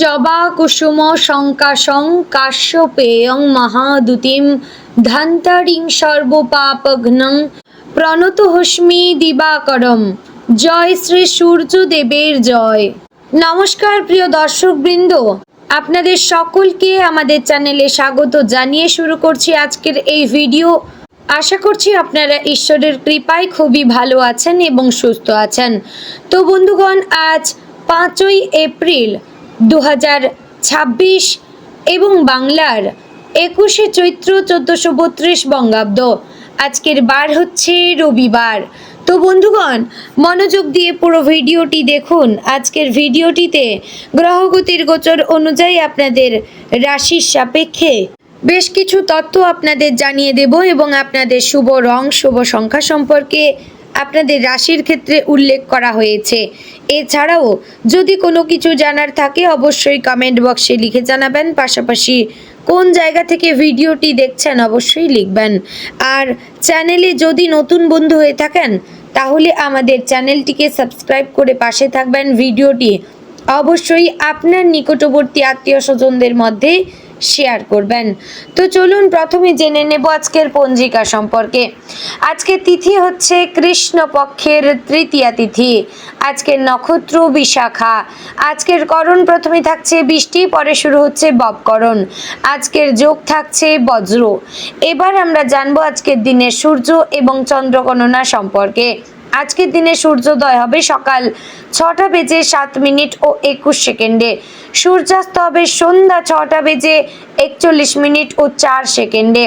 জবা কুসুম শঙ্কাশং কাশ্যপেয়ং মহাদুতিম ধান্তারিং সর্বপাপঘ্নং প্রণতহস্মি দিবাকরম। জয় শ্রী সূর্যদেবের জয়। নমস্কার প্রিয় দর্শকবৃন্দ, আপনাদের সকলকে আমাদের চ্যানেলে স্বাগত জানিয়ে শুরু করছি আজকের এই ভিডিও। আশা করছি আপনারা ঈশ্বরের কৃপায় খুবই ভালো আছেন এবং সুস্থ আছেন। তো বন্ধুগণ, আজ 5ই এপ্রিল 2026 এবং বাংলার 21শে চৈত্র 1432 বঙ্গাব্দ। আজকের বার হচ্ছে রবিবার। তো বন্ধুগণ, মনোযোগ দিয়ে পুরো ভিডিওটি দেখুন। আজকের ভিডিওটিতে গ্রহগতির গোচর অনুযায়ী আপনাদের রাশির সাপেক্ষে বেশ কিছু তথ্য আপনাদের জানিয়ে দেব এবং আপনাদের শুভ রং শুভ সংখ্যা সম্পর্কে আপনাদের রাশির ক্ষেত্রে উল্লেখ করা হয়েছে। এছাড়াও যদি কোনো কিছু জানার থাকে অবশ্যই কমেন্ট বক্সে লিখে জানাবেন। পাশাপাশি কোন জায়গা থেকে ভিডিওটি দেখছেন অবশ্যই লিখবেন। আর চ্যানেলে যদি নতুন বন্ধু হয়ে থাকেন তাহলে আমাদের চ্যানেলটিকে সাবস্ক্রাইব করে পাশে থাকবেন। ভিডিওটি অবশ্যই আপনার নিকটবর্তী আত্মীয় স্বজনদের মধ্যে শেয়ার করবেন। তো চলুন প্রথমে জেনে নেব আজকের পঞ্জিকা সম্পর্কে। আজকের তিথি হচ্ছে কৃষ্ণপক্ষের তৃতীয়া তিথি। আজকের নক্ষত্র বিশাখা। আজকের করণ প্রথমে থাকছে বৃষ্টি, পরে শুরু হচ্ছে ববকরণ। আজকের যোগ থাকছে বজ্র। এবার আমরা জানবো আজকের দিনের সূর্য এবং চন্দ্র গণনা সম্পর্কে। আজকের দিনে সূর্যোদয় হবে সকাল 6টা বেজে 7 মিনিট ও 21 সেকেন্ডে। সূর্যাস্ত হবে সন্ধ্যা 6টা বেজে 41 মিনিট ও 4 সেকেন্ডে।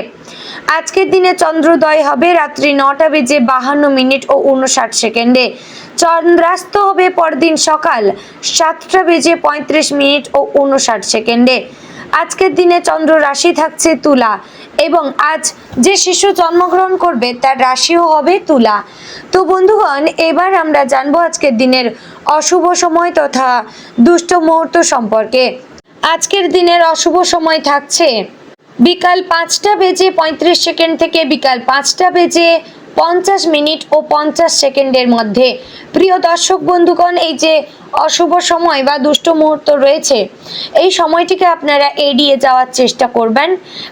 আজকের দিনে চন্দ্রোদয় হবে রাত্রি 9টা বেজে 52 মিনিট ও 59 সেকেন্ডে। চন্দ্রাস্ত হবে পরদিন সকাল 7টা বেজে 35 মিনিট ও 59 সেকেন্ডে। আজকের দিনে চন্দ্র রাশি থাকছে তুলা এবং আজ যে শিশু জন্মগ্রহণ করবে তার রাশিও হবে তুলা। তো বন্ধুগণ, এবার আমরা জানবো আজকের দিনের অশুভ সময় তথা দুষ্ট মুহূর্ত সম্পর্কে। আজকের দিনের অশুভ সময় থাকছে বিকাল 5টা বেজে 35 সেকেন্ড থেকে বিকাল 5টা বেজে 50 মিনিট ও 50 সেকেন্ডের মধ্যে। প্রিয় দর্শক বন্ধুগণ, এই যে অশুভ সময় বা দুষ্ট মুহূর্ত রয়েছে, এই সময়টিকে আপনারা এড়িয়ে যাওয়ার চেষ্টা করবেন,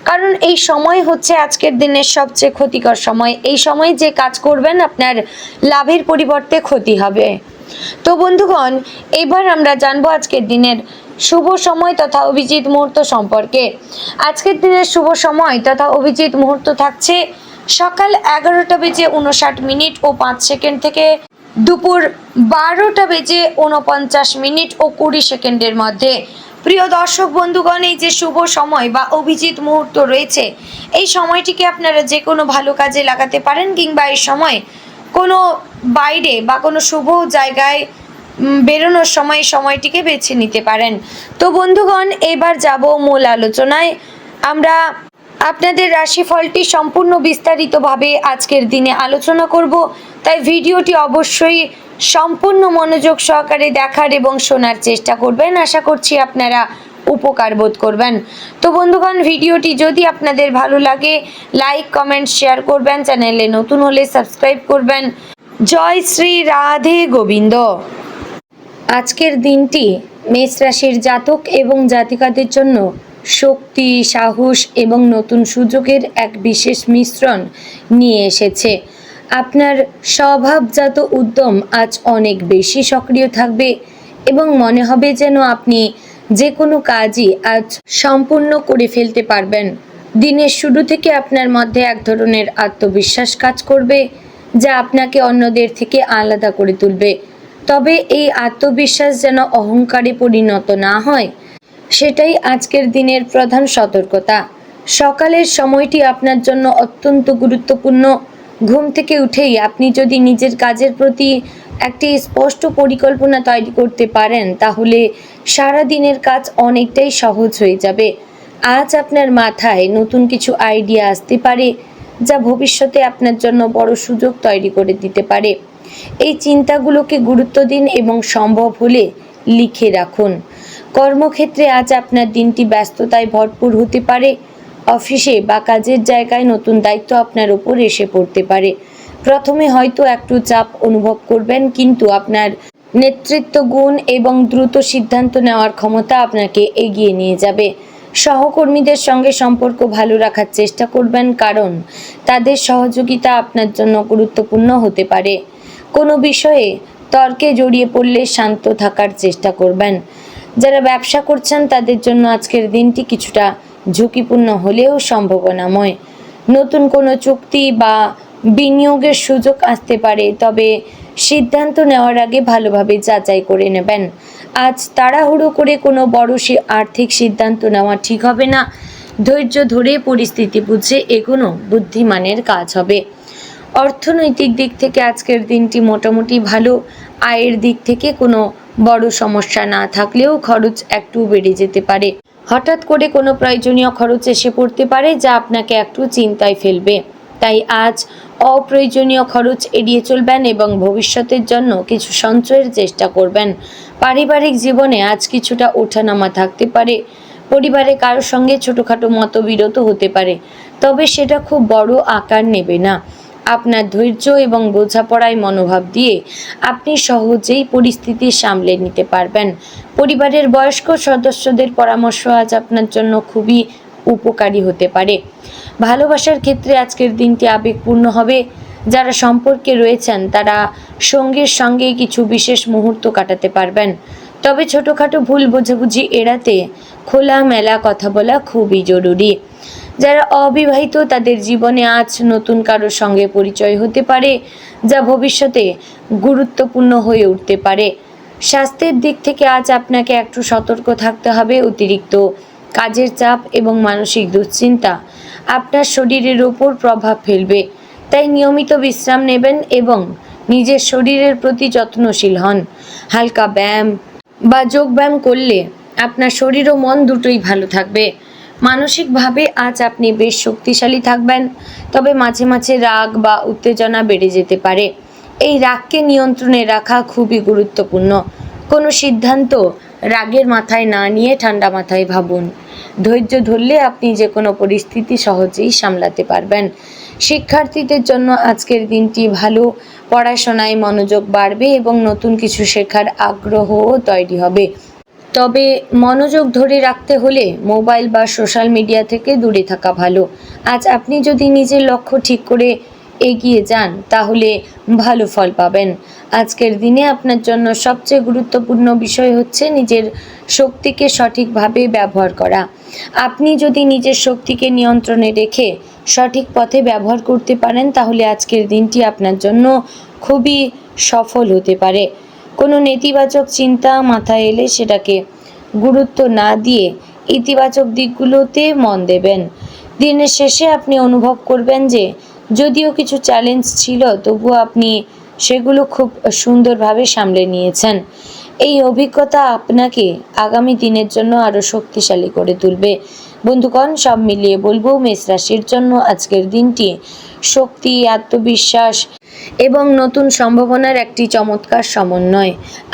কারণ এই সময় হচ্ছে আজকের দিনের সবচেয়ে ক্ষতিকর সময়। এই সময় যে কাজ করবেন আপনার লাভের পরিবর্তে ক্ষতি হবে। তো বন্ধুগণ, এবার আমরা জানবো আজকের দিনের শুভ সময় তথা অভিজিৎ মুহূর্ত সম্পর্কে। আজকের দিনের শুভ সময় তথা অভিজিৎ মুহূর্ত থাকছে সকাল 11টা বেজে 59 মিনিট ও 5 সেকেন্ড থেকে দুপুর 12টা বেজে 49 মিনিট ও 20 সেকেন্ডের মধ্যে। প্রিয় দর্শক বন্ধুগণ, এই যে শুভ সময় বা অভিজিৎ মুহূর্ত রয়েছে, এই সময়টিকে আপনারা যে কোনো ভালো কাজে লাগাতে পারেন কিংবা এই সময় কোনো বাইরে বা কোনো শুভ জায়গায় বেরোনোর সময় সময়টিকে বেছে নিতে পারেন। তো বন্ধুগণ, এবার যাব মূল আলোচনায়। আমরা আপনাদের রাশিফলটি সম্পূর্ণ বিস্তারিতভাবে আজকের দিনে আলোচনা করব, তাই ভিডিওটি অবশ্যই সম্পূর্ণ মনোযোগ সহকারে দেখার এবং শোনার চেষ্টা করবেন। আশা করছি আপনারা উপকার বোধ করবেন। তো বন্ধুগণ, ভিডিওটি যদি আপনাদের ভালো লাগে লাইক কমেন্ট শেয়ার করবেন, চ্যানেলে নতুন হলে সাবস্ক্রাইব করবেন। জয় শ্রী রাধে গোবিন্দ। আজকের দিনটি মেষ রাশির জাতক এবং জাতিকাদের জন্য শক্তি, সাহস এবং নতুন সুযোগের এক বিশেষ মিশ্রণ নিয়ে এসেছে। আপনার স্বভাবজাত উদ্যম আজ অনেক বেশি সক্রিয় থাকবে এবং মনে হবে যেন আপনি যে কোনো কাজই আজ সম্পূর্ণ করে ফেলতে পারবেন। দিনের শুরু থেকে আপনার মধ্যে এক ধরনের আত্মবিশ্বাস কাজ করবে যা আপনাকে অন্যদের থেকে আলাদা করে তুলবে। তবে এই আত্মবিশ্বাস যেন অহংকারে পরিণত না হয়, সেটাই আজকের দিনের প্রধান সতর্কতা। সকালের সময়টি আপনার জন্য অত্যন্ত গুরুত্বপূর্ণ। ঘুম থেকে উঠেই আপনি যদি নিজের কাজের প্রতি একটি স্পষ্ট পরিকল্পনা তৈরি করতে পারেন তাহলে সারা দিনের কাজ অনেকটাই সহজ হয়ে যাবে। আজ আপনার মাথায় নতুন কিছু আইডিয়া আসতে পারে যা ভবিষ্যতে আপনার জন্য বড় সুযোগ তৈরি করে দিতে পারে। এই চিন্তাগুলোকে গুরুত্ব দিন এবং সম্ভব হলে লিখে রাখুন। কর্মক্ষেত্রে আজ আপনার দিনটি ব্যস্ততায় ভরপুর হতে পারে। অফিসে বা কাজের জায়গায় নতুন দায়িত্ব আপনার উপর এসে পড়তে পারে। প্রথমে হয়তো একটু চাপ অনুভব করবেন, কিন্তু আপনার নেতৃত্ব গুণ এবং দ্রুত সিদ্ধান্ত নেওয়ার ক্ষমতা আপনাকে এগিয়ে নিয়ে যাবে। সহকর্মীদের সঙ্গে সম্পর্ক ভালো রাখার চেষ্টা করবেন, কারণ তাদের সহযোগিতা আপনার জন্য গুরুত্বপূর্ণ হতে পারে। কোনো বিষয়ে তর্কে জড়িয়ে পড়লে শান্ত থাকার চেষ্টা করবেন। যারা ব্যবসা করছেন তাদের জন্য আজকের দিনটি কিছুটা ঝুঁকিপূর্ণ হলেও সম্ভাবনাময়। নতুন কোনো চুক্তি বা বিনিয়োগের সুযোগ আসতে পারে, তবে সিদ্ধান্ত নেওয়ার আগে ভালোভাবে যাচাই করে নেবেন। আজ তাড়াহুড়ো করে কোনো বড় আর্থিক সিদ্ধান্ত নেওয়া ঠিক হবে না। ধৈর্য ধরে পরিস্থিতি বুঝে এগোনো বুদ্ধিমানের কাজ হবে। অর্থনৈতিক দিক থেকে আজকের দিনটি মোটামুটি ভালো। আয়ের দিক থেকে কোনো বড় সমস্যা না থাকলেও খরচ একটু বেড়ে যেতে পারে। হঠাৎ করে কোনো প্রয়োজনীয় খরচ এসে পড়তে পারে, যা আপনাকে একটু চিন্তায় ফেলবে। তাই আজ অপ্রয়োজনীয় খরচ এড়িয়ে চলবেন এবং ভবিষ্যতের জন্য কিছু সঞ্চয়ের চেষ্টা করবেন। পারিবারিক জীবনে আজ কিছুটা ওঠানামা থাকতে পারে। পরিবারে কারোর সঙ্গে ছোটোখাটো মতবিরোধ হতে পারে, তবে সেটা খুব বড় আকার নেবে না। আপনার ধৈর্য এবং বোঝাপড়ায় মনোভাব দিয়ে আপনি সহজেই পরিস্থিতি সামলে নিতে পারবেন। পরিবারের বয়স্ক সদস্যদের পরামর্শ আজ আপনার জন্য খুবই উপকারী হতে পারে। ভালোবাসার ক্ষেত্রে আজকের দিনটি আবেগপূর্ণ হবে। যারা সম্পর্কে রয়েছেন তারা সঙ্গীর সঙ্গে কিছু বিশেষ মুহূর্ত কাটাতে পারবেন, তবে ছোটোখাটো ভুল বোঝাবুঝি এড়াতে খোলামেলা কথা বলা খুবই জরুরি। যারা অবিবাহিত তাদের জীবনে আজ নতুন কারোর সঙ্গে পরিচয় হতে পারে, যা ভবিষ্যতে গুরুত্বপূর্ণ হয়ে উঠতে পারে। স্বাস্থ্যের দিক থেকে আজ আপনাকে একটু সতর্ক থাকতে হবে। অতিরিক্ত কাজের চাপ এবং মানসিক দুশ্চিন্তা আপনার শরীরের ওপর প্রভাব ফেলবে, তাই নিয়মিত বিশ্রাম নেবেন এবং নিজের শরীরের প্রতি যত্নশীল হন। হালকা ব্যায়াম বা যোগব্যায়াম করলে আপনার শরীর ও মন দুটোই ভালো থাকবে। মানসিকভাবে আজ আপনি বেশ শক্তিশালী থাকবেন, তবে মাঝে মাঝে রাগ বা উত্তেজনা বেড়ে যেতে পারে। এই রাগকে নিয়ন্ত্রণে রাখা খুবই গুরুত্বপূর্ণ। কোনো সিদ্ধান্ত রাগের মাথায় না নিয়ে ঠান্ডা মাথায় ভাবুন। ধৈর্য ধরলে আপনি যে কোনো পরিস্থিতি সহজেই সামলাতে পারবেন। শিক্ষার্থীদের জন্য আজকের দিনটি ভালো। পড়াশোনায় মনোযোগ বাড়বে এবং নতুন কিছু শেখার আগ্রহও তৈরি হবে। তবে মনোযোগ ধরে রাখতে হলে মোবাইল বা সোশ্যাল মিডিয়া থেকে দূরে থাকা ভালো। আজ আপনি যদি নিজের লক্ষ্য ঠিক করে এগিয়ে যান তাহলে ভালো ফল পাবেন। আজকের দিনে আপনার জন্য সবচেয়ে গুরুত্বপূর্ণ বিষয় হচ্ছে নিজের শক্তিকে সঠিকভাবে ব্যবহার করা। আপনি যদি নিজের শক্তিকে নিয়ন্ত্রণে রেখে সঠিক পথে ব্যবহার করতে পারেন তাহলে আজকের দিনটি আপনার জন্য খুবই সফল হতে পারে। কোনো নেতিবাচক চিন্তা মাথায় এলে সেটাকে গুরুত্ব না দিয়ে ইতিবাচক দিকগুলোতে মন দেবেন। দিনের শেষে আপনি অনুভব করবেন যে যদিও কিছু চ্যালেঞ্জ ছিল, তবুও আপনি সেগুলো খুব সুন্দরভাবে সামলে নিয়েছেন। এই অভিজ্ঞতা আপনাকে আগামী দিনের জন্য আরও শক্তিশালী করে তুলবে। বন্ধুগণ, সব মিলিয়ে বলবো মেষ রাশির জন্য আজকের দিনটি শক্তি, আত্মবিশ্বাস এবং নতুন সম্ভাবনার একটি চমৎকার সমন্বয়।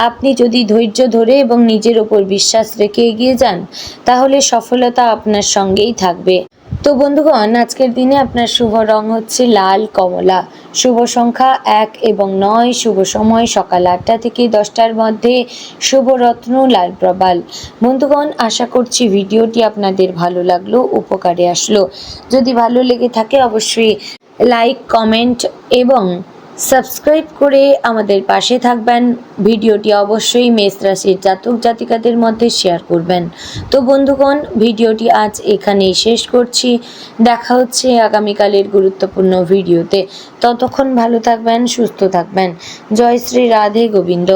আপনি যদি ধৈর্য ধরে এবং নিজের ওপর বিশ্বাস রেখে এগিয়ে যান তাহলে সফলতা আপনার সঙ্গেই থাকবে। তো বন্ধুগণ, আজকের দিনে আপনার শুভ রং হচ্ছে লাল কমলা, শুভ সংখ্যা 1 এবং 9, শুভ সময় সকাল 8টা থেকে 10টার মধ্যে, শুভ রত্ন লাল প্রবাল। বন্ধুগণ, আশা করছি ভিডিওটি আপনাদের ভালো লাগলো, উপকারে আসলো। যদি ভালো লেগে থাকে অবশ্যই লাইক, কমেন্ট এবং সাবস্ক্রাইব করে আমাদের পাশে থাকবেন। ভিডিওটি অবশ্যই মেষ রাশির জাতক জাতিকাদের মধ্যে শেয়ার করবেন। তো বন্ধুগণ, ভিডিওটি আজ এখানেই শেষ করছি। দেখা হচ্ছে আগামীকালের গুরুত্বপূর্ণ ভিডিওতে। ততক্ষণ ভালো থাকবেন, সুস্থ থাকবেন। জয় শ্রী রাধে গোবিন্দ।